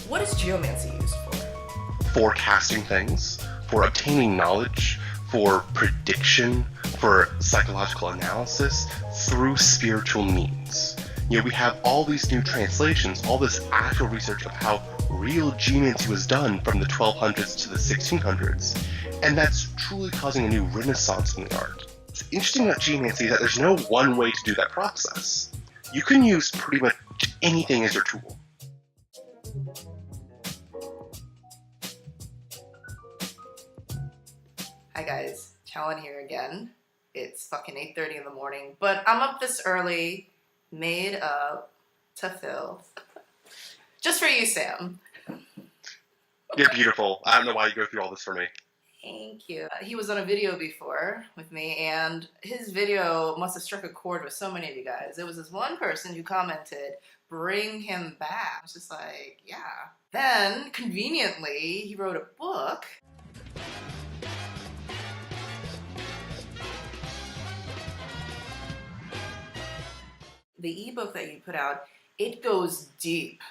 What is geomancy used for? Forecasting things, for obtaining knowledge, for prediction, for psychological analysis through spiritual means. We have all these new translations, all this actual research of how real geomancy was done from the 1200s to the 1600s, and that's truly causing a new renaissance in the art. What's interesting about geomancy is that there's no one way to do that process. You can use pretty much anything as your tool. Hi guys, Chaweon here again. It's fucking 8:30 in the morning, but I'm up this early, made up to fill. Just for you, Sam. You're beautiful. I don't know why you go through all this for me. Thank you. He was on a video before with me, and his video must have struck a chord with so many of you guys. There was this one person who commented, "Bring him back." I was just like, yeah. Then, conveniently, he wrote a book. The ebook that you put out, it goes deep.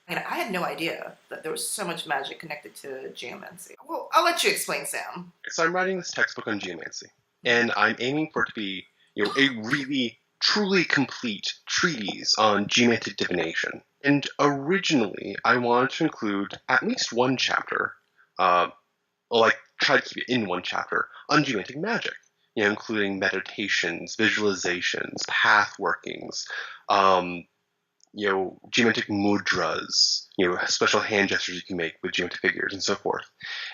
And I had no idea that there was so much magic connected to geomancy. Well, I'll let you explain, Sam. So I'm writing this textbook on geomancy, and I'm aiming for it to be, a really, truly complete treatise on geomantic divination. And originally, I wanted to include at least one chapter, try to keep it in one chapter, on geomantic magic. Including meditations, visualizations, pathworkings, geomantic mudras, special hand gestures you can make with geomantic figures and so forth.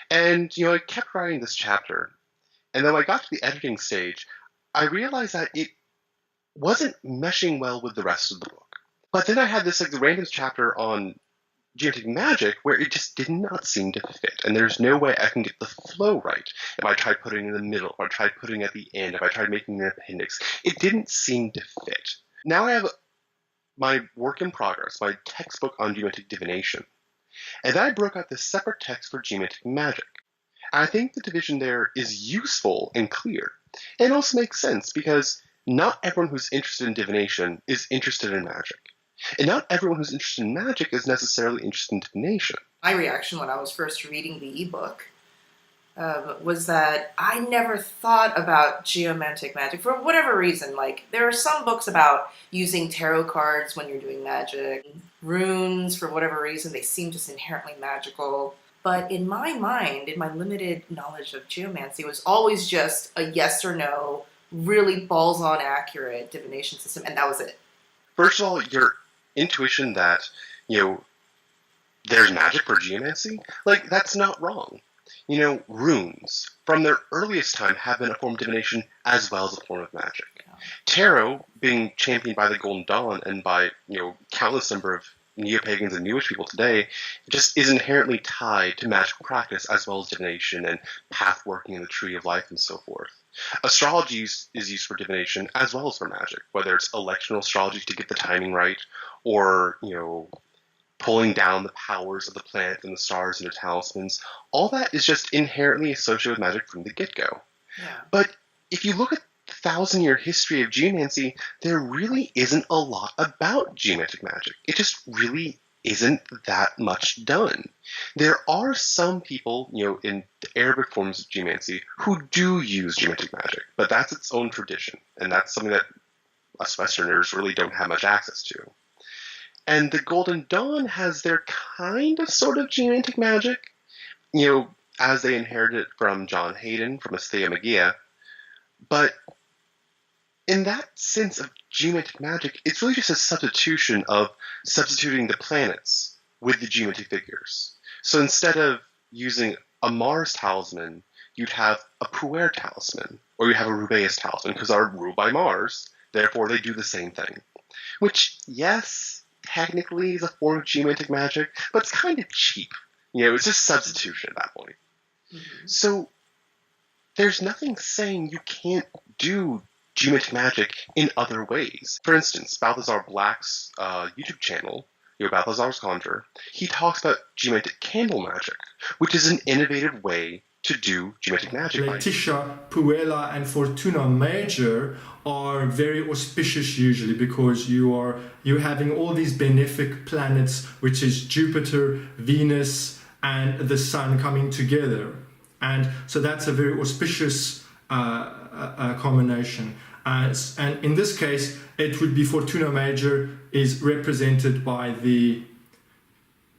And, I kept writing this chapter. And then when I got to the editing stage, I realized that it wasn't meshing well with the rest of the book. But then I had this random chapter on geomantic magic where it just did not seem to fit, and there's no way I can get the flow right. If I tried putting it in the middle, if I tried putting it at the end, if I tried making an appendix, it didn't seem to fit. Now I have my work in progress, my textbook on geomantic divination, and then I broke out this separate text for geomantic magic. And I think the division there is useful and clear. And it also makes sense because not everyone who's interested in divination is interested in magic. And not everyone who's interested in magic is necessarily interested in divination. My reaction when I was first reading the ebook was that I never thought about geomantic magic for whatever reason. Like, there are some books about using tarot cards when you're doing magic. Runes, for whatever reason, they seem just inherently magical. But in my mind, in my limited knowledge of geomancy, it was always just a yes or no, really balls-on accurate divination system, and that was it. First of all, your intuition that, there's magic for geomancy, that's not wrong. Runes, from their earliest time, have been a form of divination as well as a form of magic. Yeah. Tarot, being championed by the Golden Dawn and by, countless number of neo-pagans and newish people today, just is inherently tied to magical practice as well as divination and pathworking in the tree of life and so forth. Astrology is used for divination as well as for magic, whether it's electional astrology to get the timing right, or, pulling down the powers of the planet and the stars into talismans. All that is just inherently associated with magic from the get-go. Yeah. But if you look at the 1,000-year history of geomancy, there really isn't a lot about geomantic magic. It just really isn't that much done. There are some people, in the Arabic forms of geomancy who do use geomantic magic, but that's its own tradition, and that's something that us Westerners really don't have much access to. And the Golden Dawn has their kind of sort of geomantic magic, as they inherited it from John Hayden, from Asthea Magia. But in that sense of geomantic magic, it's really just a substitution of substituting the planets with the geomantic figures. So instead of using a Mars talisman, you'd have a Puer talisman, or you have a Rubeus talisman, because they're ruled by Mars, therefore they do the same thing. Which, yes, technically is a form of geomantic magic, but it's kind of cheap. It's just substitution at that point. Mm-hmm. So there's nothing saying you can't do geomantic magic in other ways. For instance, Balthazar Black's YouTube channel, Balthazar's Conjure, he talks about geomantic candle magic, which is an innovative way to do geometric magic by. Letitia, Puella, and Fortuna Major are very auspicious usually because you're having all these benefic planets, which is Jupiter, Venus, and the Sun coming together, and so that's a very auspicious combination. And in this case, it would be Fortuna Major is represented by the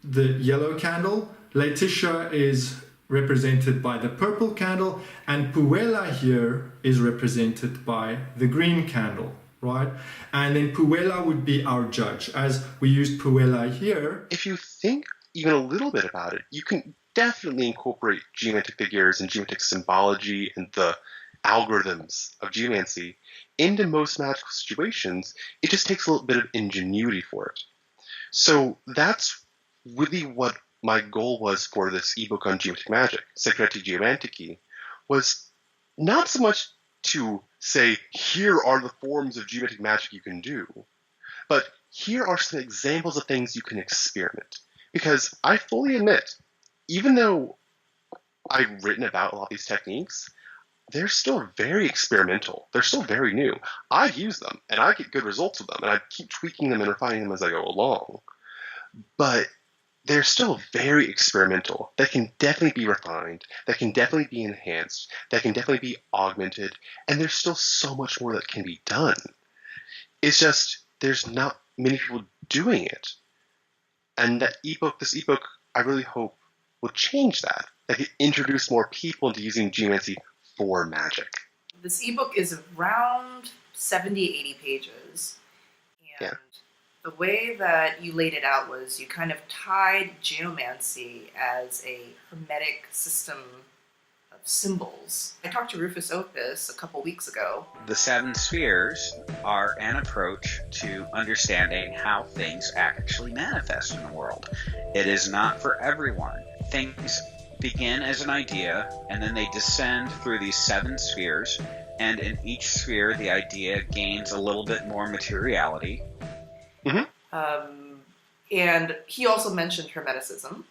yellow candle. Letitia is represented by the purple candle, and Puella here is represented by the green candle, right? And then Puella would be our judge, as we used Puella here. If you think even a little bit about it, you can definitely incorporate geometric figures and geometric symbology and the algorithms of geomancy into most magical situations. It just takes a little bit of ingenuity for it. So that's really what my goal was for this ebook on geometric magic, Secreti Geomantici, was not so much to say, here are the forms of geometric magic you can do, but here are some examples of things you can experiment. Because I fully admit, even though I've written about a lot of these techniques, they're still very experimental. They're still very new. I use them, and I get good results with them, and I keep tweaking them and refining them as I go along. But they're still very experimental. They can definitely be refined. They can definitely be enhanced. They can definitely be augmented. And there's still so much more that can be done. It's just there's not many people doing it. And this ebook, I really hope will change that. That can introduce more people into using geomancy for magic. This ebook is around 70, 80 pages. And yeah. The way that you laid it out was you kind of tied geomancy as a hermetic system of symbols. I talked to Rufus Opus a couple weeks ago. The 7 spheres are an approach to understanding how things actually manifest in the world. It is not for everyone. Things begin as an idea, and then they descend through these 7 spheres, and in each sphere the idea gains a little bit more materiality. Mm-hmm. And he also mentioned Hermeticism.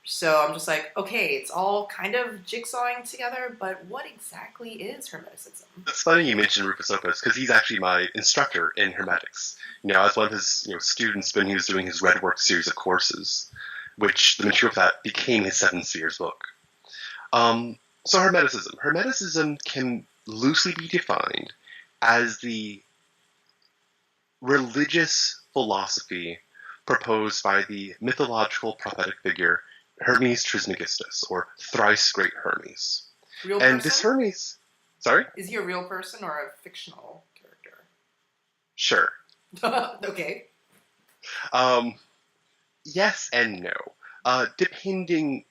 So I'm just like, okay, it's all kind of jigsawing together, but what exactly is Hermeticism? It's funny you mentioned Rufus Opus, because he's actually my instructor in Hermetics. I was one of his students when he was doing his Redwork series of courses, which the material for that became his 7 Spheres book. So Hermeticism. Hermeticism can loosely be defined as the religious philosophy proposed by the mythological prophetic figure Hermes Trismegistus, or thrice great Hermes. Real and person? This Hermes, sorry? Is he a real person or a fictional character? Sure. Okay. Yes and no. Depending,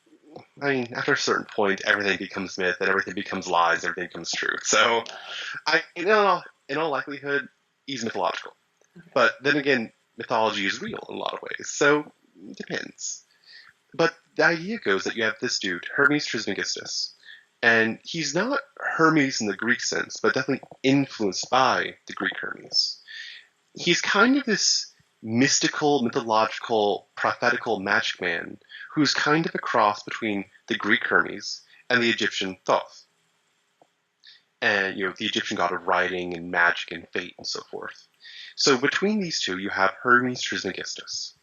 after a certain point, everything becomes myth, and everything becomes lies, everything becomes true. So, in all likelihood, he's mythological. Okay. But then again, mythology is real in a lot of ways, so it depends. But the idea goes that you have this dude, Hermes Trismegistus, and he's not Hermes in the Greek sense, but definitely influenced by the Greek Hermes. He's kind of this mystical, mythological, prophetical magic man who's kind of a cross between the Greek Hermes and the Egyptian Thoth. And, the Egyptian god of writing and magic and fate and so forth. So between these two, you have Hermes Trismegistus,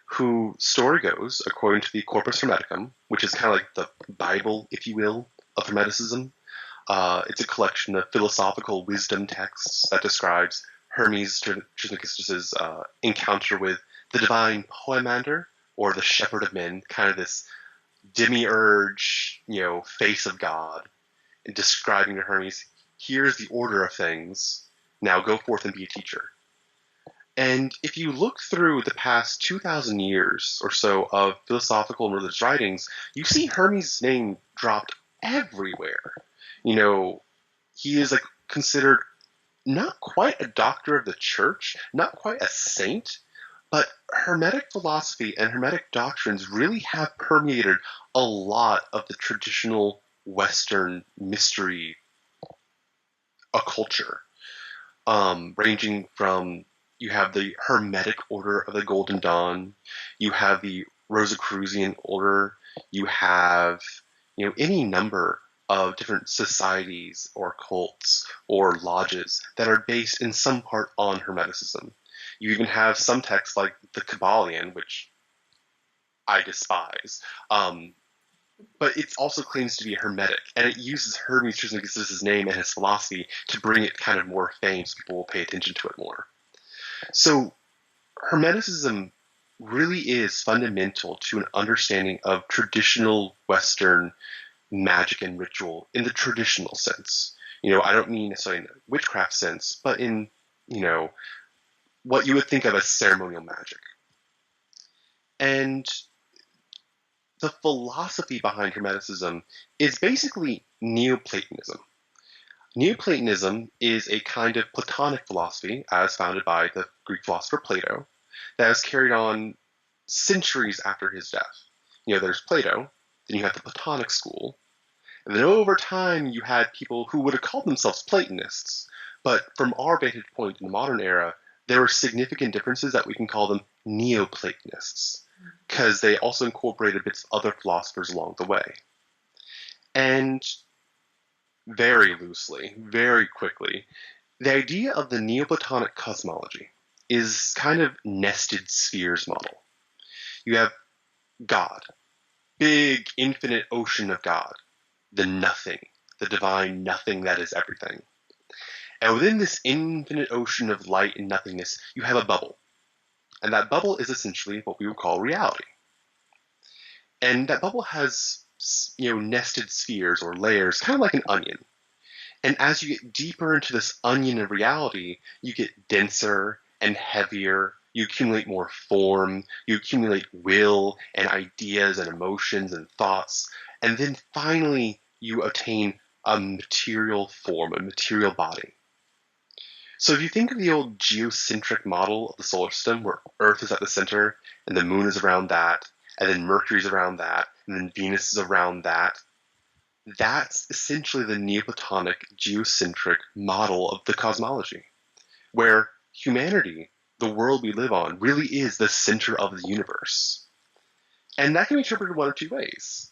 who, story goes, according to the Corpus Hermeticum, which is kind of like the Bible, if you will, of Hermeticism. It's a collection of philosophical wisdom texts that describes Hermes Trismegistus's encounter with the divine Poemander, or the shepherd of men, kind of this demiurge, face of God, and describing to Hermes, here's the order of things, now go forth and be a teacher. And if you look through the past 2,000 years or so of philosophical and religious writings, you see Hermes' name dropped everywhere. He is considered not quite a doctor of the church, not quite a saint, but Hermetic philosophy and Hermetic doctrines really have permeated a lot of the traditional Western mystery culture, ranging from, you have the Hermetic Order of the Golden Dawn, you have the Rosicrucian Order, you have any number of different societies or cults or lodges that are based in some part on Hermeticism. You even have some texts like the Kabbalion, which I despise, but it also claims to be Hermetic, and it uses Hermes Trismegistus' his name and his philosophy to bring it kind of more fame so people will pay attention to it more. So Hermeticism really is fundamental to an understanding of traditional Western magic and ritual in the traditional sense. I don't mean necessarily in the witchcraft sense, but in, what you would think of as ceremonial magic. And the philosophy behind Hermeticism is basically Neoplatonism. Neoplatonism is a kind of Platonic philosophy, as founded by the Greek philosopher Plato, that was carried on centuries after his death. There's Plato, then you have the Platonic school, and then over time you had people who would have called themselves Platonists, but from our vantage point in the modern era, there were significant differences that we can call them Neoplatonists, because they also incorporated bits of other philosophers along the way. And very loosely, very quickly, the idea of the Neoplatonic cosmology is kind of nested spheres model. You have God, big infinite ocean of God, the nothing, the divine nothing that is everything. And within this infinite ocean of light and nothingness, you have a bubble. And that bubble is essentially what we would call reality. And that bubble has, nested spheres or layers, kind of like an onion. And as you get deeper into this onion of reality, you get denser and heavier. You accumulate more form. You accumulate will and ideas and emotions and thoughts. And then finally, you attain a material form, a material body. So if you think of the old geocentric model of the solar system, where Earth is at the center, and the moon is around that, and then Mercury is around that, and then Venus is around that, that's essentially the Neoplatonic geocentric model of the cosmology, where humanity, the world we live on, really is the center of the universe. And that can be interpreted one of two ways.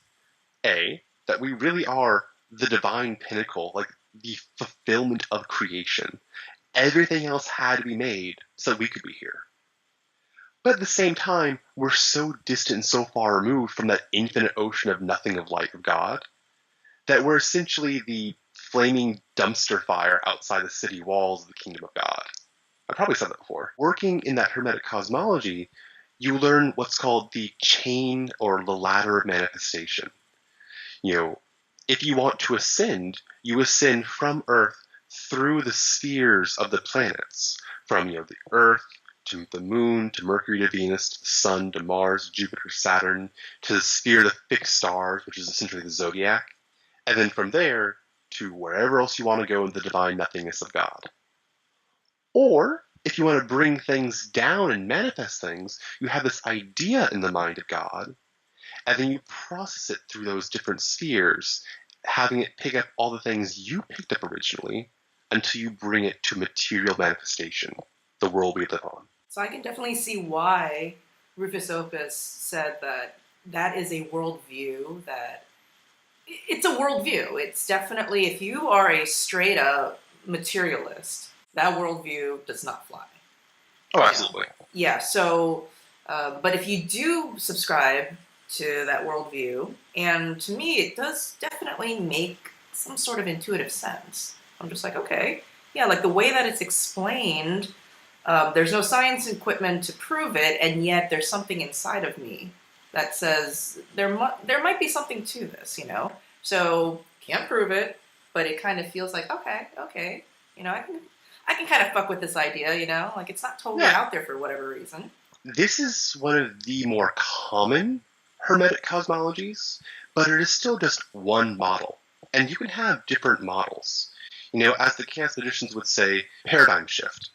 A, that we really are the divine pinnacle, like the fulfillment of creation. Everything else had to be made so we could be here. But at the same time, we're so distant and so far removed from that infinite ocean of nothing of light of God that we're essentially the flaming dumpster fire outside the city walls of the kingdom of God. I probably said that before. Working in that Hermetic cosmology, you learn what's called the chain or the ladder of manifestation. If you want to ascend, you ascend from Earth through the spheres of the planets, from the Earth to the Moon, to Mercury, to Venus, to the Sun, to Mars, Jupiter, Saturn, to the sphere of the fixed stars, which is essentially the zodiac, and then from there to wherever else you want to go in the divine nothingness of God. Or, if you want to bring things down and manifest things, you have this idea in the mind of God, and then you process it through those different spheres, having it pick up all the things you picked up originally, until you bring it to material manifestation, the world we live on. So I can definitely see why Rufus Opus said that is a worldview, that it's a worldview. It's definitely, if you are a straight up materialist, that worldview does not fly. Oh, absolutely. Yeah, so, but if you do subscribe to that worldview, and to me it does definitely make some sort of intuitive sense. I'm just like, okay, yeah, like the way that it's explained, there's no science equipment to prove it, and yet there's something inside of me that says there might be something to this, So can't prove it, but it kind of feels like, okay, I can kind of fuck with this idea, like it's not totally out there for whatever reason. This is one of the more common Hermetic cosmologies, but it is still just one model, and you can have different models. As the chaos magicians would say, paradigm shift.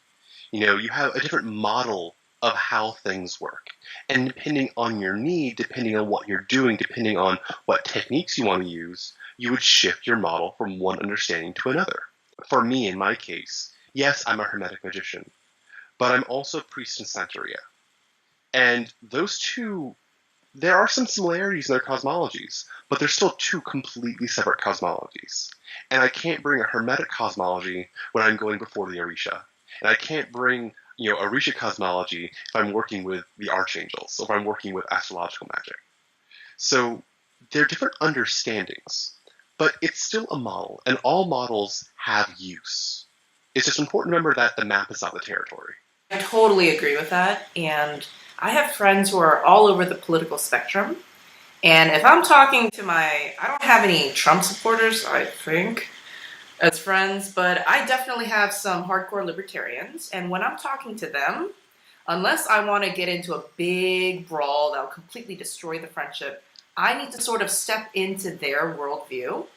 You have a different model of how things work. And depending on your need, depending on what you're doing, depending on what techniques you want to use, you would shift your model from one understanding to another. For me, in my case, yes, I'm a Hermetic magician, but I'm also a priest in Santeria. And those two there are some similarities in their cosmologies, but they're still two completely separate cosmologies. And I can't bring a Hermetic cosmology when I'm going before the Orisha. And I can't bring, Orisha cosmology if I'm working with the archangels, or if I'm working with astrological magic. So they're different understandings, but it's still a model, and all models have use. It's just important to remember that the map is not the territory. I totally agree with that. And I have friends who are all over the political spectrum. And if I'm talking to I don't have any Trump supporters, I think, as friends, but I definitely have some hardcore libertarians. And when I'm talking to them, unless I want to get into a big brawl that'll completely destroy the friendship, I need to sort of step into their worldview.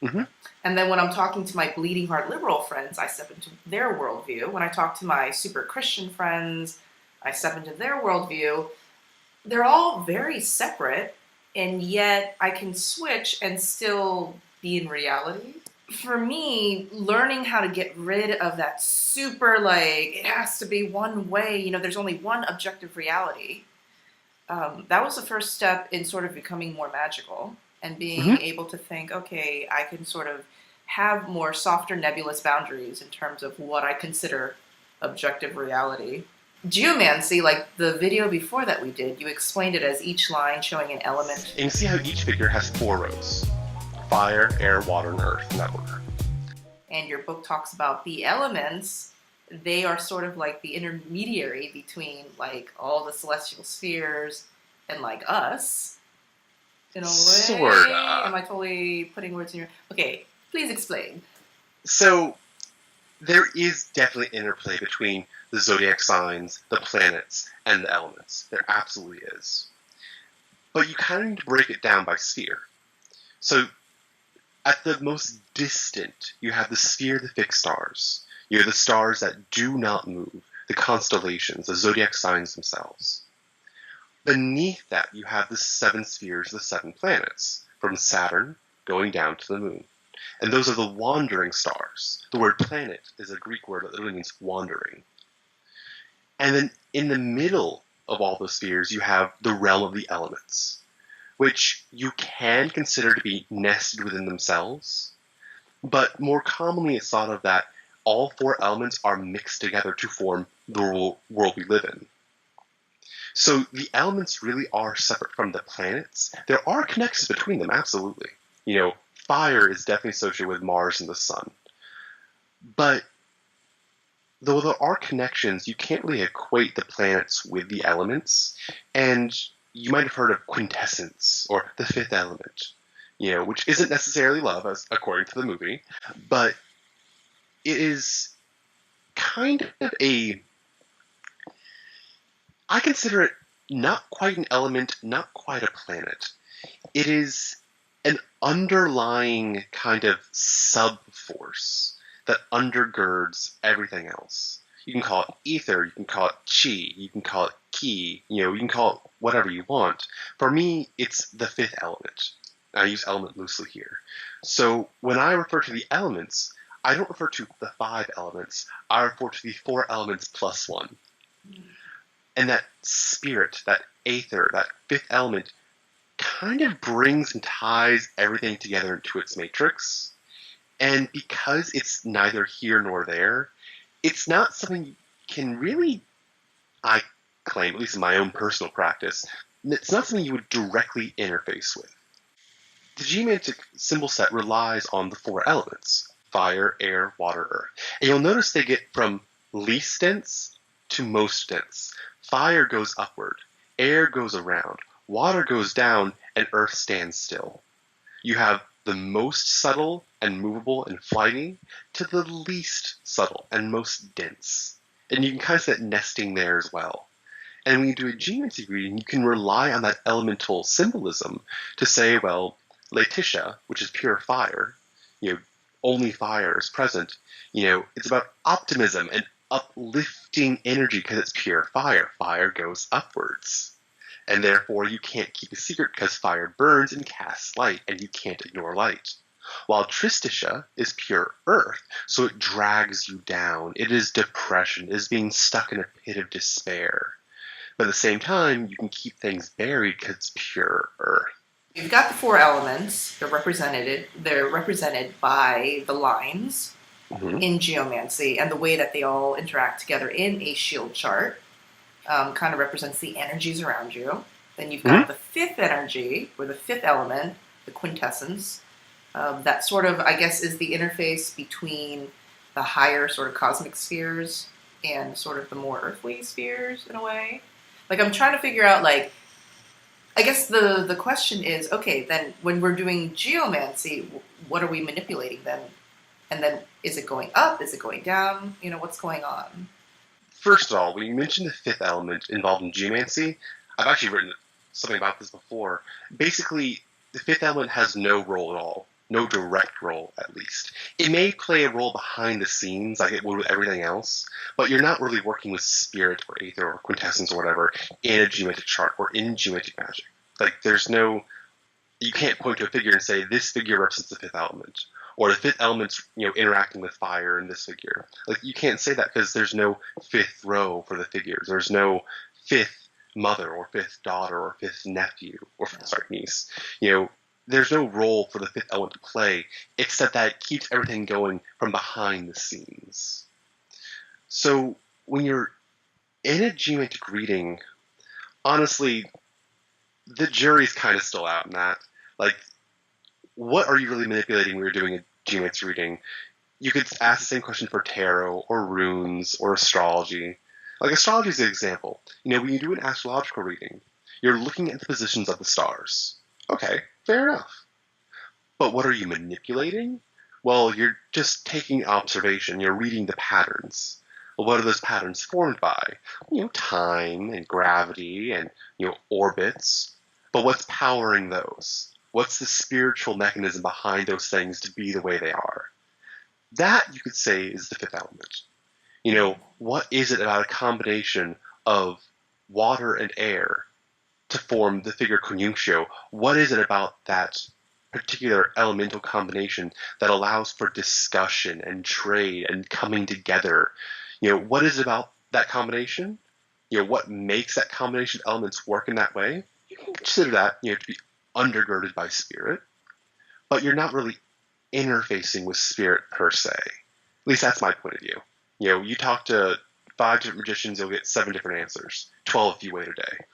Mm-hmm. And then when I'm talking to my bleeding heart liberal friends, I step into their worldview. When I talk to my super Christian friends, I step into their worldview. They're all very separate, and yet I can switch and still be in reality. For me, learning how to get rid of that super, it has to be one way, there's only one objective reality. That was the first step in sort of becoming more magical and being able to think, okay, I can sort of have more softer nebulous boundaries in terms of what I consider objective reality. Geomancy, like the video before that we did, you explained it as each line showing an element. And you see how each figure has 4 rows: fire, air, water, and earth, in that order. And your book talks about the elements. They are sort of like the intermediary between all the celestial spheres and us. In a way. Sorta. Am I totally putting words in your... Okay, please explain. So there is definitely interplay between the zodiac signs, the planets, and the elements. There absolutely is. But you kind of need to break it down by sphere. So at the most distant, you have the sphere of the fixed stars. You have the stars that do not move, the constellations, the zodiac signs themselves. Beneath that, you have the 7 spheres, the 7 planets, from Saturn going down to the moon. And those are the wandering stars. The word planet is a Greek word that literally means wandering. And then in the middle of all those spheres, you have the realm of the elements, which you can consider to be nested within themselves. But more commonly, it's thought of that all 4 elements are mixed together to form the world we live in. So the elements really are separate from the planets. There are connections between them, absolutely. Fire is definitely associated with Mars and the sun. But though there are connections, you can't really equate the planets with the elements. And you might have heard of quintessence, or the 5th element, which isn't necessarily love, as according to the movie, but it is kind of I consider it not quite an element, not quite a planet. It is an underlying kind of sub-force that undergirds everything else. You can call it ether, you can call it chi, you can call it ki, you can call it whatever you want. For me, it's the 5th element. I use element loosely here. So when I refer to the elements, I don't refer to the 5 elements, I refer to the 4 elements plus 1. And that spirit, that aether, that 5th element kind of brings and ties everything together into its matrix. And because it's neither here nor there, it's not something you can really, I claim, at least in my own personal practice, it's not something you would directly interface with. The geomantic symbol set relies on the 4 elements: fire, air, water, earth. And you'll notice they get from least dense to most dense. Fire goes upward, air goes around, water goes down, and earth stands still. You have the most subtle and movable and flighty to the least subtle and most dense. And you can kind of see that nesting there as well. And when you do a geomancy reading, you can rely on that elemental symbolism to say, well, Laetitia, which is pure fire, only fire is present, it's about optimism and uplifting energy because it's pure fire. Fire goes upwards. And therefore you can't keep a secret because fire burns and casts light, and you can't ignore light. While Tristitia is pure earth, so it drags you down. It is depression. It is being stuck in a pit of despair. But at the same time, you can keep things buried because it's pure earth. You've got the four elements. They're represented by the lines in geomancy, and the way that they all interact together in a shield chart kind of represents the energies around you. Then you've got the fifth energy, or the fifth element, the quintessence. That sort of, I guess, is the interface between the higher sort of cosmic spheres and sort of the more earthly spheres, in a way. Like, I'm trying to figure out, like, I guess the question is, okay, then when we're doing geomancy, what are we manipulating then? And then is it going up? Is it going down? You know, what's going on? First of all, when you mentioned the fifth element involved in geomancy, I've actually written something about this before. Basically, the fifth element has no role at all. No direct role, at least. It may play a role behind the scenes, like it would with everything else, but you're not really working with spirit or aether or quintessence or whatever in a geomantic chart or in geomantic magic. Like, you can't point to a figure and say, this figure represents the fifth element, or the fifth element's, interacting with fire in this figure. Like, you can't say that because there's no fifth row for the figures. There's no fifth mother or fifth daughter or fifth nephew or, niece. There's no role for the fifth element to play, except that it keeps everything going from behind the scenes. So when you're in a geomantic reading, honestly, the jury's kind of still out in that. Like, what are you really manipulating when you're doing a geomancy reading? You could ask the same question for tarot or runes or astrology. Like, astrology is an example. When you do an astrological reading, you're looking at the positions of the stars. Okay, fair enough. But what are you manipulating? Well, you're just taking observation. You're reading the patterns. Well, what are those patterns formed by? Time and gravity and, orbits. But what's powering those? What's the spiritual mechanism behind those things to be the way they are? That, you could say, is the fifth element. What is it about a combination of water and air to form the figure conjunctio? What is it about that particular elemental combination that allows for discussion and trade and coming together? What is it about that combination? What makes that combination of elements work in that way? You can consider that, to be undergirded by spirit, but you're not really interfacing with spirit per se. At least that's my point of view. You talk to 5 different magicians, you'll get 7 different answers. 12 if you wait a day.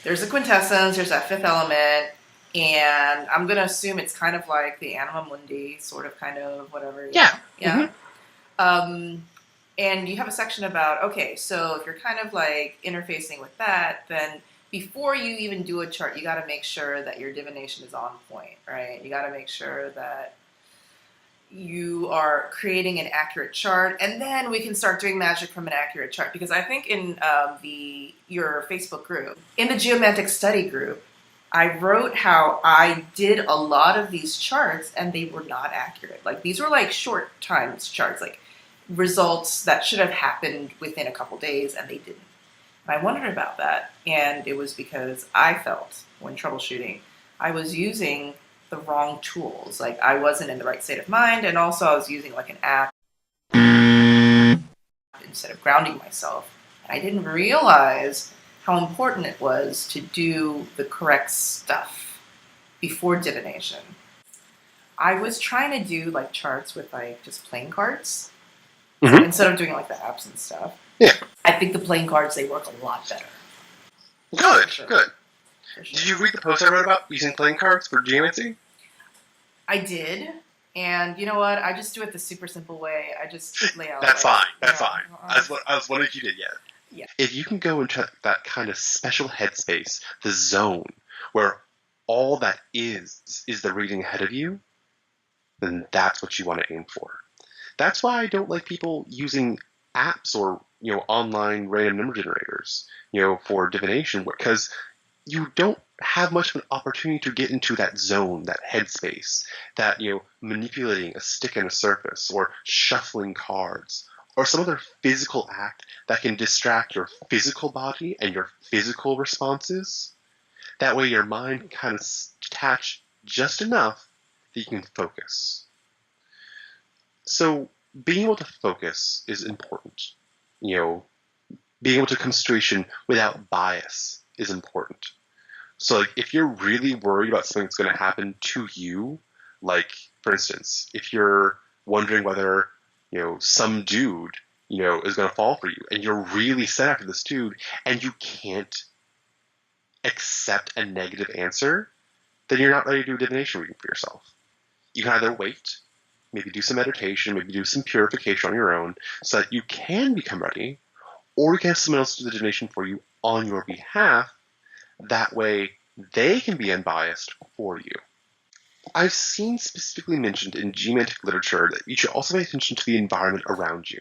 There's a quintessence, there's that fifth element, and I'm going to assume it's kind of like the anima mundi, sort of, kind of, whatever. Yeah. Yeah. And you have a section about, okay, so if you're kind of like interfacing with that, then before you even do a chart, you got to make sure that your divination is on point, right? You got to make sure that you are creating an accurate chart, and then we can start doing magic from an accurate chart. Because I think in your Facebook group, in the Geomantic study group, I wrote how I did a lot of these charts and they were not accurate. Like, these were like short times charts, like results that should have happened within a couple days, and they didn't. And I wondered about that, and it was because I felt, when troubleshooting, I was using the wrong tools. Like, I wasn't in the right state of mind, and also I was using like an app instead of grounding myself. And I didn't realize how important it was to do the correct stuff before divination. I was trying to do like charts with like just playing cards. So instead of doing like the apps and stuff. Yeah. I think the playing cards, they work a lot better. Good, Sure. good. For sure. Did you read the post I wrote about using playing cards for geomancy? I did. And you know what? I just do it the super simple way. I just lay out. That's like, fine. That's yeah, fine. I was wondering if you did yet. Yeah. If you can go into that kind of special headspace, the zone, where all that is the reading ahead of you, then that's what you want to aim for. That's why I don't like people using apps or online random number generators for divination, because you don't have much of an opportunity to get into that zone, that headspace, that manipulating a stick and a surface, or shuffling cards, or some other physical act that can distract your physical body and your physical responses. That way your mind can kind of detach just enough that you can focus. So being able to focus is important. being able to come to situation without bias is important. So, like, if you're really worried about something that's going to happen to you, like, for instance, if you're wondering whether, some dude, is going to fall for you, and you're really set after this dude, and you can't accept a negative answer, then you're not ready to do a divination reading for yourself. You can either wait, maybe do some meditation, maybe do some purification on your own, so that you can become ready, or you can have someone else do the divination for you on your behalf. That way, they can be unbiased for you. I've seen specifically mentioned in geomantic literature that you should also pay attention to the environment around you.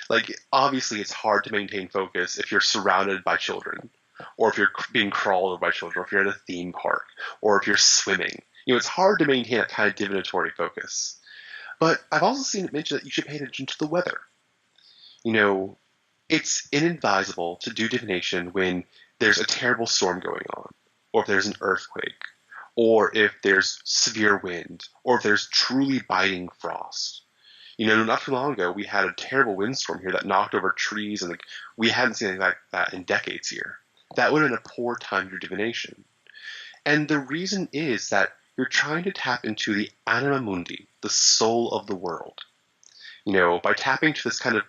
Like, obviously, it's hard to maintain focus if you're surrounded by children, or if you're being crawled over by children, or if you're at a theme park, or if you're swimming. It's hard to maintain that kind of divinatory focus. But I've also seen it mentioned that you should pay attention to the weather. It's inadvisable to do divination when there's a terrible storm going on, or if there's an earthquake, or if there's severe wind, or if there's truly biting frost. Not too long ago, we had a terrible windstorm here that knocked over trees, and we hadn't seen anything like that in decades here. That would have been a poor time to do divination. And the reason is that you're trying to tap into the anima mundi, the soul of the world. By tapping to this kind of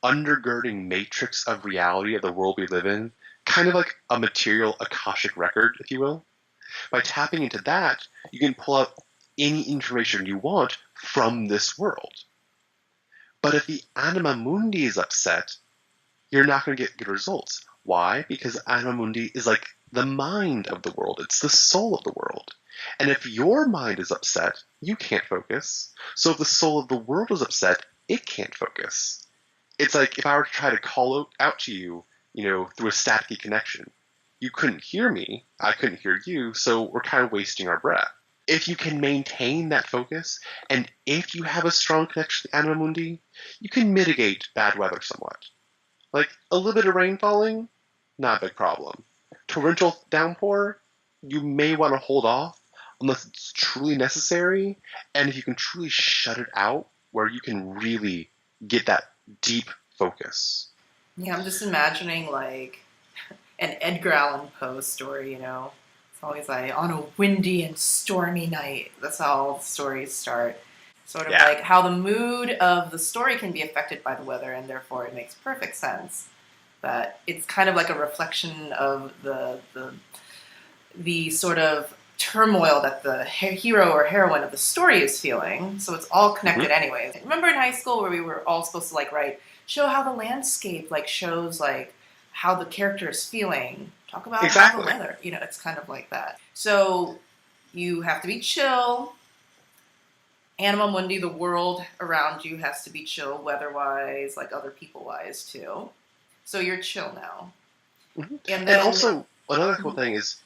undergirding matrix of reality of the world we live in, kind of like a material Akashic record, if you will. By tapping into that, you can pull out any information you want from this world. But if the anima mundi is upset, you're not going to get good results. Why? Because anima mundi is like the mind of the world. It's the soul of the world. And if your mind is upset, you can't focus. So if the soul of the world is upset, it can't focus. It's like if I were to try to call out to you, through a staticky connection. You couldn't hear me, I couldn't hear you, so we're kind of wasting our breath. If you can maintain that focus, and if you have a strong connection to anima mundi, you can mitigate bad weather somewhat. Like a little bit of rain falling, not a big problem. Torrential downpour, you may want to hold off unless it's truly necessary, and if you can truly shut it out where you can really get that deep focus. Yeah, I'm just imagining like an Edgar Allan Poe story, It's always like on a windy and stormy night. That's how all the stories start. Sort of like how the mood of the story can be affected by the weather, and therefore it makes perfect sense that it's kind of like a reflection of the sort of turmoil that the hero or heroine of the story is feeling. So it's all connected anyways. Remember in high school where we were all supposed to show how the landscape shows how the character is feeling. Talk about how the weather. It's kind of like that. So you have to be chill. Anima mundi, the world around you, has to be chill weather-wise, other people-wise too. So you're chill now. Mm-hmm. And also, another cool thing is,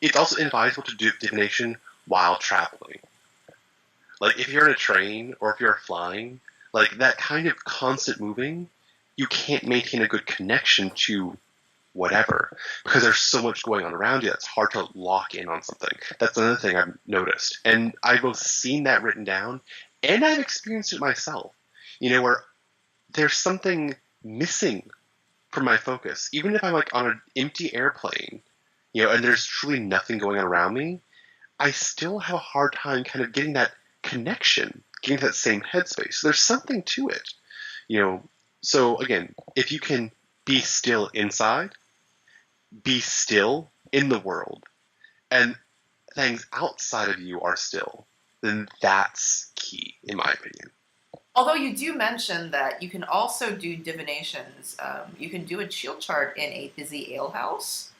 it's also advisable to do divination while traveling. If you're in a train or if you're flying, that kind of constant moving, you can't maintain a good connection to whatever because there's so much going on around you. It's hard to lock in on something. That's another thing I've noticed. And I've both seen that written down and I've experienced it myself, where there's something missing from my focus. Even if I'm on an empty airplane, and there's truly nothing going on around me, I still have a hard time kind of getting that connection, getting that same headspace. There's something to it, So again, if you can be still inside, be still in the world, and things outside of you are still, then that's key, in my opinion. Although you do mention that you can also do divinations. You can do a chill chart in a busy alehouse.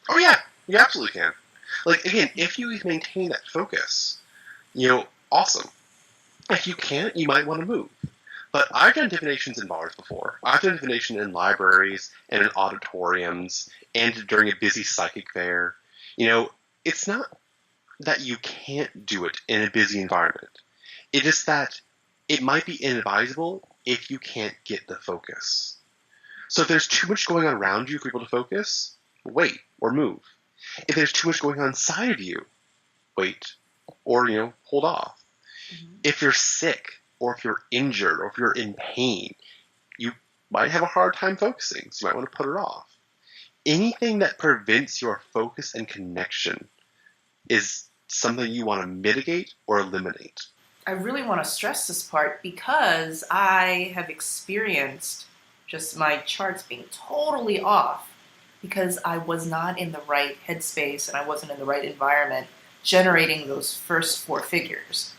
Oh yeah, you absolutely can. Again, if you maintain that focus, awesome. If you can't, you might want to move. But I've done divinations in bars before. I've done divination in libraries and in auditoriums and during a busy psychic fair. It's not that you can't do it in a busy environment. It is that it might be inadvisable if you can't get the focus. So if there's too much going on around you for people to focus, wait or move. If there's too much going on inside of you, wait or, hold off. Mm-hmm. If you're sick, or if you're injured, or if you're in pain, you might have a hard time focusing, so you might want to put it off. Anything that prevents your focus and connection is something you want to mitigate or eliminate. I really want to stress this part because I have experienced just my charts being totally off because I was not in the right headspace and I wasn't in the right environment generating those first 4 figures.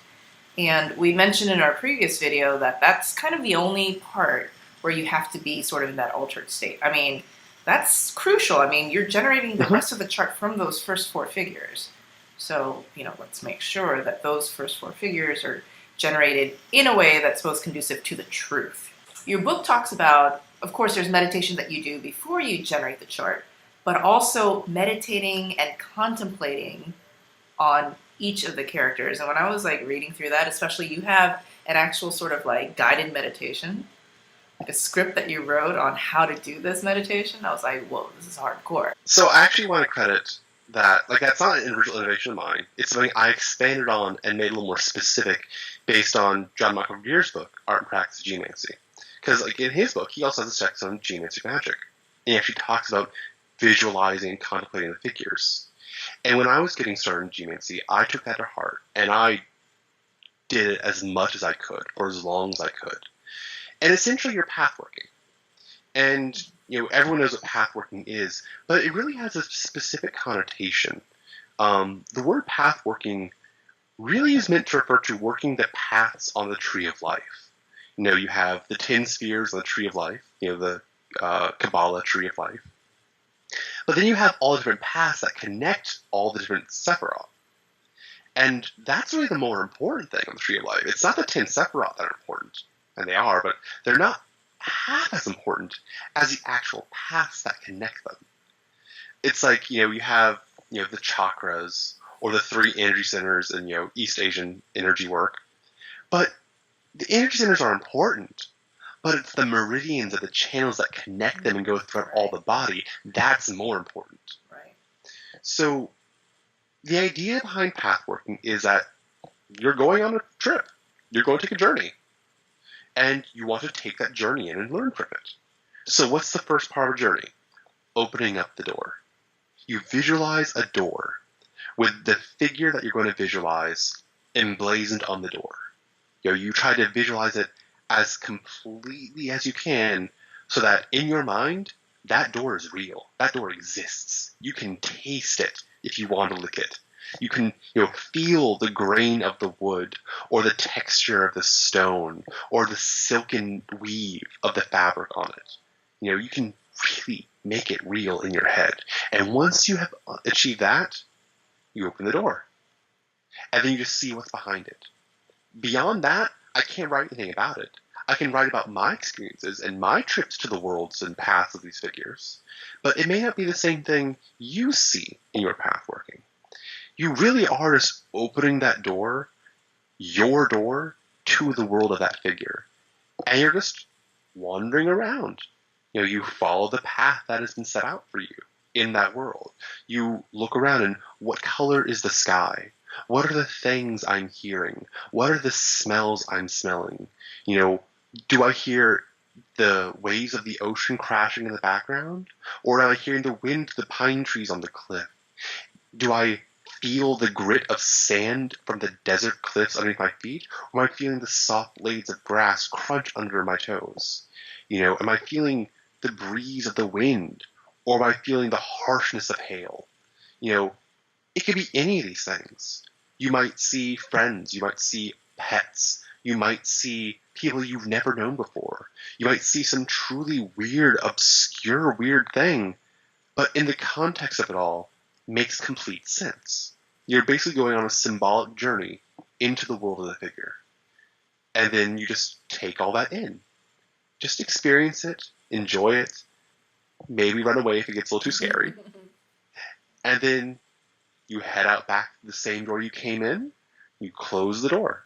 And we mentioned in our previous video that that's kind of the only part where you have to be sort of in that altered state. I mean, that's crucial. I mean, you're generating the rest of the chart from those first 4 figures. So, let's make sure that those first 4 figures are generated in a way that's most conducive to the truth. Your book talks about, of course, there's meditation that you do before you generate the chart, but also meditating and contemplating on each of the characters. And when I was reading through that, especially you have an actual sort of guided meditation, like a script that you wrote on how to do this meditation. I was like, whoa, this is hardcore. So I actually want to credit that, that's not an original innovation of mine. It's something I expanded on and made a little more specific based on John Michael Greer's book, Art and Practice of Geomancy. Because in his book, he also has a section on geomantic magic. And he actually talks about visualizing and contemplating the figures. And when I was getting started in geomancy, I took that to heart, and I did it as much as I could, for as long as I could. And essentially, you're pathworking. And everyone knows what pathworking is, but it really has a specific connotation. The word pathworking really is meant to refer to working the paths on the tree of life. You have the 10 spheres on the tree of life, the Kabbalah tree of life. But then you have all the different paths that connect all the different Sephiroth. And that's really the more important thing on the tree of life. It's not the 10 Sephiroth that are important, and they are, but they're not half as important as the actual paths that connect them. It's like, you have, the chakras or the 3 energy centers in, East Asian energy work. But the energy centers are important, but it's the meridians of the channels that connect them and go throughout all the body. That's more important. Right. So the idea behind pathworking is that you're going on a trip. You're going to take a journey. And you want to take that journey in and learn from it. So what's the first part of a journey? Opening up the door. You visualize a door with the figure that you're going to visualize emblazoned on the door. You try to visualize it as completely as you can so that in your mind, that door is real. That door exists. You can taste it if you want to lick it. You can feel the grain of the wood or the texture of the stone or the silken weave of the fabric on it. You can really make it real in your head. And once you have achieved that, you open the door. And then you just see what's behind it. Beyond that, I can't write anything about it. I can write about my experiences and my trips to the worlds and paths of these figures. But it may not be the same thing you see in your pathworking. You really are just opening that door, your door, to the world of that figure. And you're just wandering around. You follow the path that has been set out for you in that world. You look around and what color is the sky? What are the things I'm hearing? What are the smells I'm smelling? Do I hear the waves of the ocean crashing in the background? Or am I hearing the wind of the pine trees on the cliff? Do I feel the grit of sand from the desert cliffs underneath my feet? Or am I feeling the soft blades of grass crunch under my toes? Am I feeling the breeze of the wind? Or am I feeling the harshness of hail? It could be any of these things. You might see friends. You might see pets. You might see people you've never known before. You might see some truly weird, obscure, weird thing, but in the context of it all, makes complete sense. You're basically going on a symbolic journey into the world of the figure. And then you just take all that in. Just experience it, enjoy it, maybe run away if it gets a little too scary. And then you head out back to the same door you came in, you close the door.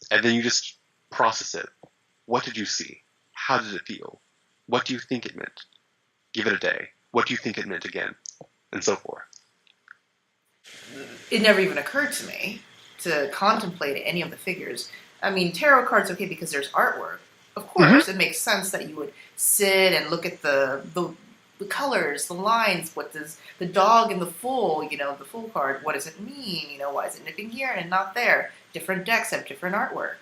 And then you just process it. What did you see? How did it feel? What do you think it meant? Give it a day. What do you think it meant again? And so forth. It never even occurred to me to contemplate any of the figures. I mean, tarot cards, okay, because there's artwork, of course, it makes sense that you would sit and look at the colors, the lines. What does the dog in the Fool, the Fool card, what does it mean? Why is it nipping here and not there? Different decks have different artwork.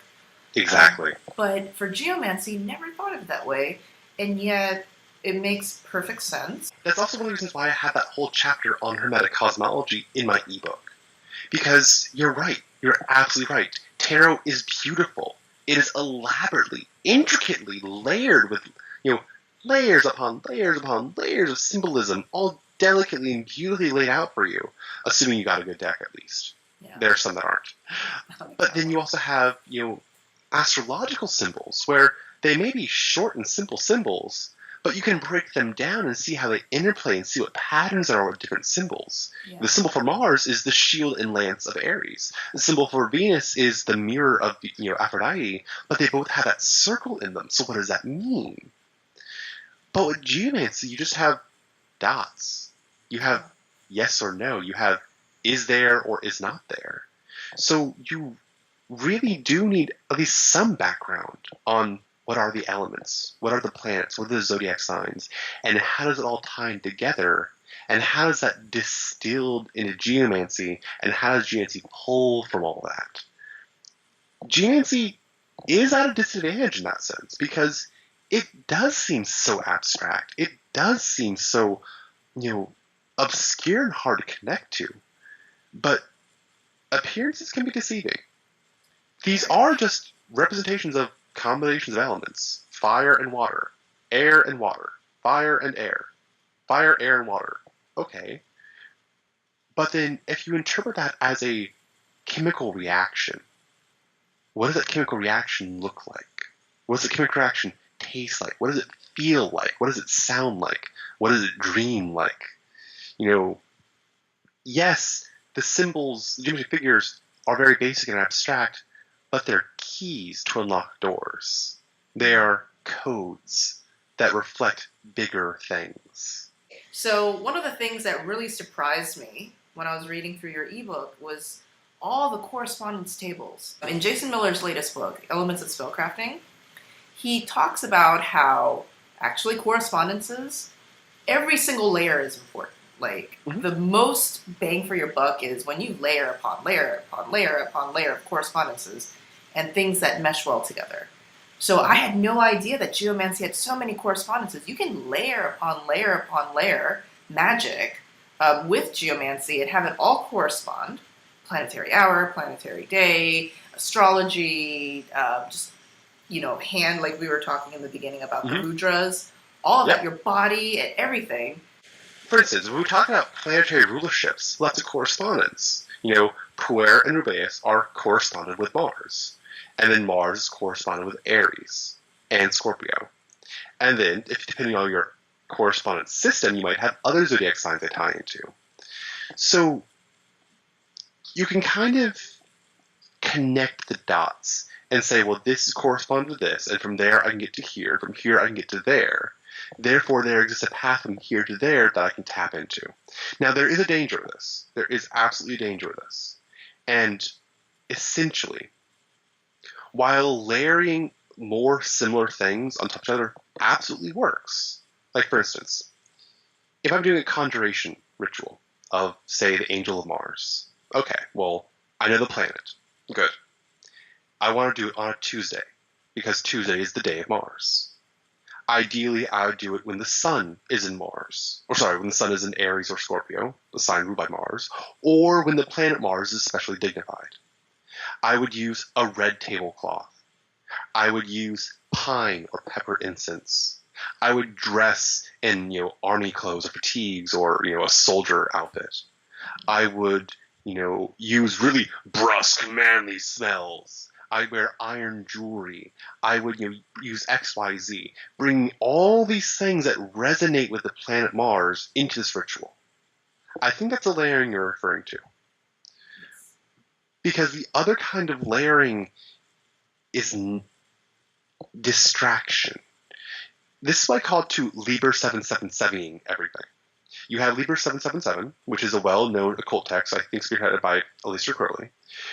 Exactly. But for geomancy, never thought of it that way, and yet it makes perfect sense. That's also one of the reasons why I have that whole chapter on Hermetic cosmology in my ebook. Because you're right. You're absolutely right. Tarot is beautiful. It is elaborately, intricately layered with, layers upon layers upon layers of symbolism, all delicately and beautifully laid out for you, assuming you got a good deck at least. Yeah. There are some that aren't. But then you also have, astrological symbols, where they may be short and simple symbols, but you can break them down and see how they interplay and see what patterns there are with different symbols. Yeah. The symbol for Mars is the shield and lance of Aries. The symbol for Venus is the mirror of Aphrodite, but they both have that circle in them. So what does that mean? But with geomancy, you just have dots. You have yes or no. You have is there or is not there. So you really do need at least some background on what are the elements, what are the planets, what are the zodiac signs, and how does it all tie together, and how does that distilled into geomancy, and how does geomancy pull from all that? Geomancy is at a disadvantage in that sense, because it does seem so abstract. It does seem so, obscure and hard to connect to. But appearances can be deceiving. These are just representations of combinations of elements: fire and water, air and water, fire and air, fire, air, and water. Okay. But then if you interpret that as a chemical reaction, what does that chemical reaction look like? What does the chemical reaction taste like? What does it feel like? What does it sound like? What does it dream like? Yes, the symbols, the geometric figures are very basic and abstract, but they're keys to unlock doors. They are codes that reflect bigger things. So one of the things that really surprised me when I was reading through your ebook was all the correspondence tables. In Jason Miller's latest book, Elements of Spellcrafting, he talks about how actually correspondences, every single layer is important. Like, the most bang for your buck is when you layer upon layer upon layer upon layer of correspondences and things that mesh well together. So I had no idea that geomancy had so many correspondences. You can layer upon layer magic with geomancy and have it all correspond. Planetary hour, planetary day, astrology, hand, like we were talking in the beginning about the mudras, all of that, your body and everything. For instance, when we talk about planetary rulerships, lots of correspondence. Puer and Rubeus are corresponded with Mars. And then Mars is corresponded with Aries and Scorpio. And then, depending on your correspondence system, you might have other zodiac signs they tie into. So you can kind of connect the dots and say, well, this is corresponding to this, and from there I can get to here, from here I can get to there. Therefore, there exists a path from here to there that I can tap into. Now, there is a danger with this. There is absolutely a danger with this. And essentially, while layering more similar things on top of each other absolutely works. Like, for instance, if I'm doing a conjuration ritual of, say, the Angel of Mars. Okay, well, I know the planet. Good. I want to do it on a Tuesday, because Tuesday is the day of Mars. Ideally, I would do it when the sun is in Mars. When the sun is in Aries or Scorpio, the sign ruled by Mars, or when the planet Mars is especially dignified. I would use a red tablecloth. I would use pine or pepper incense. I would dress in, army clothes or fatigues or, a soldier outfit. I would, use really brusque, manly smells. I wear iron jewelry. I would use XYZ. Bring all these things that resonate with the planet Mars into this ritual. I think that's the layering you're referring to. Because the other kind of layering is distraction. This is why I call it to Liber 777ing everything. You have Liber 777, which is a well-known occult text, I think spearheaded by Aleister Crowley,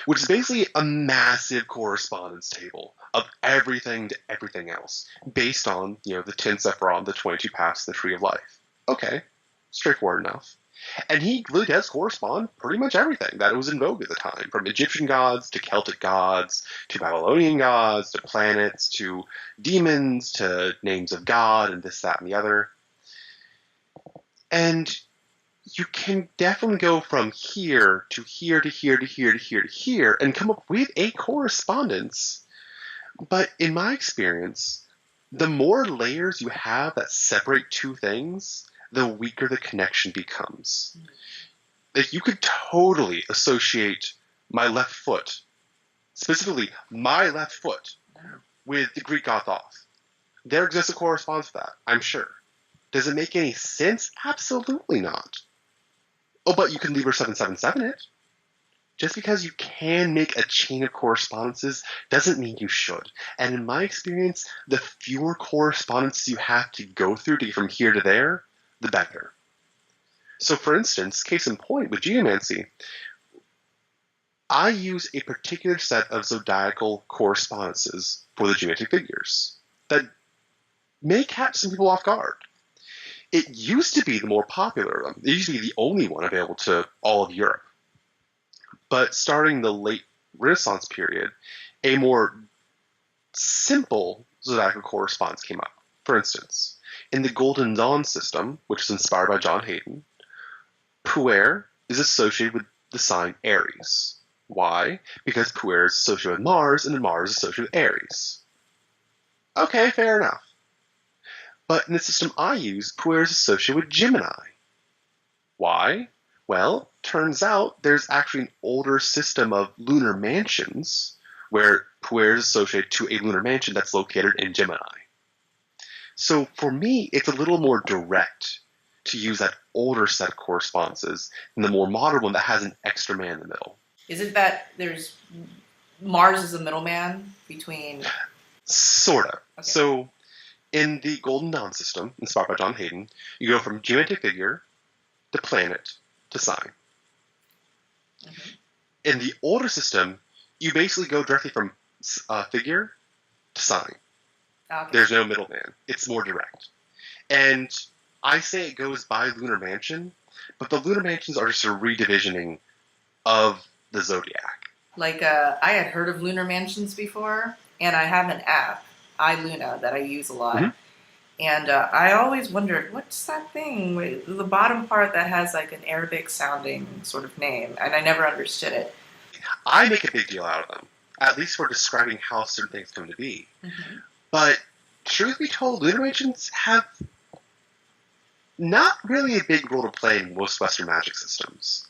which is basically a massive correspondence table of everything to everything else, based on, the 10 Sephiroth, the 22 paths, the Tree of Life. Okay, straightforward enough. And he really does correspond pretty much everything that was in vogue at the time, from Egyptian gods to Celtic gods to Babylonian gods to planets to demons to names of God and this, that, and the other. And you can definitely go from here to here to here to here to here to here and come up with a correspondence. But in my experience, the more layers you have that separate two things, the weaker the connection becomes. Like, you could totally associate my left foot, specifically my left foot, with the Greek god Thoth. There exists a correspondence for that, I'm sure. Does it make any sense? Absolutely not. Oh, but you can Liber 777 it. Just because you can make a chain of correspondences doesn't mean you should. And in my experience, the fewer correspondences you have to go through to get from here to there, the better. So for instance, case in point with geomancy, I use a particular set of zodiacal correspondences for the geometric figures that may catch some people off guard. It used to be the more popular of them. It used to be the only one available to all of Europe. But starting the late Renaissance period, a more simple zodiacal correspondence came up. For instance, in the Golden Dawn system, which is inspired by John Hayden, Puer is associated with the sign Aries. Why? Because Puer is associated with Mars, and Mars is associated with Aries. Okay, fair enough. But in the system I use, Puer is associated with Gemini. Why? Well, turns out there's actually an older system of lunar mansions where Puer is associated to a lunar mansion that's located in Gemini. So for me, it's a little more direct to use that older set of correspondences than the more modern one that has an extra man in the middle. Is it that there's Mars is a middleman between? Sorta. Okay. So in the Golden Dawn system, inspired by John Hayden, you go from geomantic figure to planet to sign. Mm-hmm. In the older system, you basically go directly from figure to sign. Okay. There's no middleman. It's more direct. And I say it goes by lunar mansion, but the lunar mansions are just a redivisioning of the zodiac. Like, I had heard of lunar mansions before, and I have an app, iLuna, that I use a lot. Mhm. And I always wondered, what's that thing with the bottom part that has like an Arabic sounding sort of name? And I never understood it. I make a big deal out of them, at least for describing how certain things come to be. Mm-hmm. But truth be told, lunar mansions have not really a big role to play in most Western magic systems.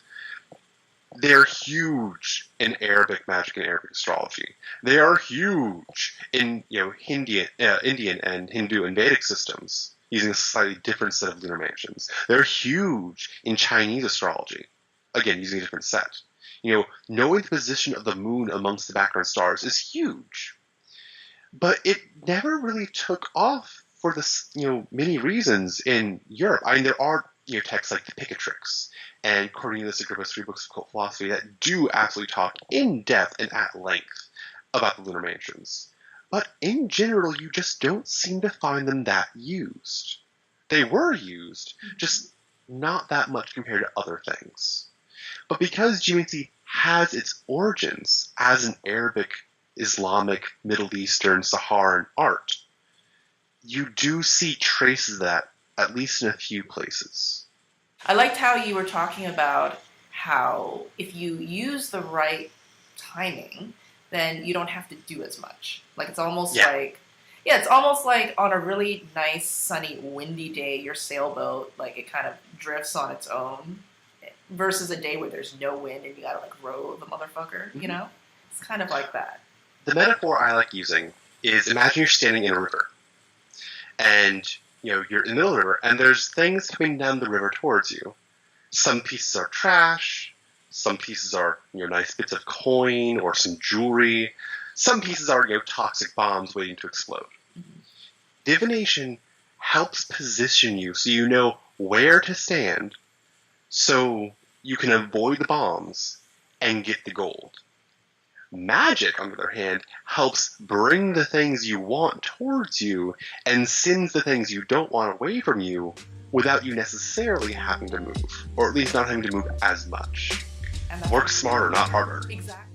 They're huge in Arabic magic and Arabic astrology. They are huge in Indian and Hindu and Vedic systems, using a slightly different set of lunar mansions. They're huge in Chinese astrology, again using a different set. Knowing the position of the moon amongst the background stars is huge, but it never really took off for this many reasons in Europe. I mean, there are texts like the Picatrix and Cornelius Agrippa's 3 books of occult philosophy that do absolutely talk in depth and at length about the lunar mansions. But in general, you just don't seem to find them that used. They were used, just not that much compared to other things. But because geomancy has its origins as an Arabic, Islamic, Middle Eastern, Saharan art, you do see traces of that, at least in a few places. I liked how you were talking about how if you use the right timing, then you don't have to do as much. Like it's almost it's almost like on a really nice, sunny, windy day, your sailboat, like it kind of drifts on its own versus a day where there's no wind and you gotta like row the motherfucker, Mm-hmm. It's kind of like that. The metaphor I like using is imagine you're standing in a river and you're in the middle of the river, and there's things coming down the river towards you. Some pieces are trash. Some pieces are, nice bits of coin or some jewelry. Some pieces are, toxic bombs waiting to explode. Mm-hmm. Divination helps position you so you know where to stand, so you can avoid the bombs and get the gold. Magic, on the other hand, helps bring the things you want towards you and sends the things you don't want away from you without you necessarily having to move, or at least not having to move as much. And that's Work smarter, not harder. exactly.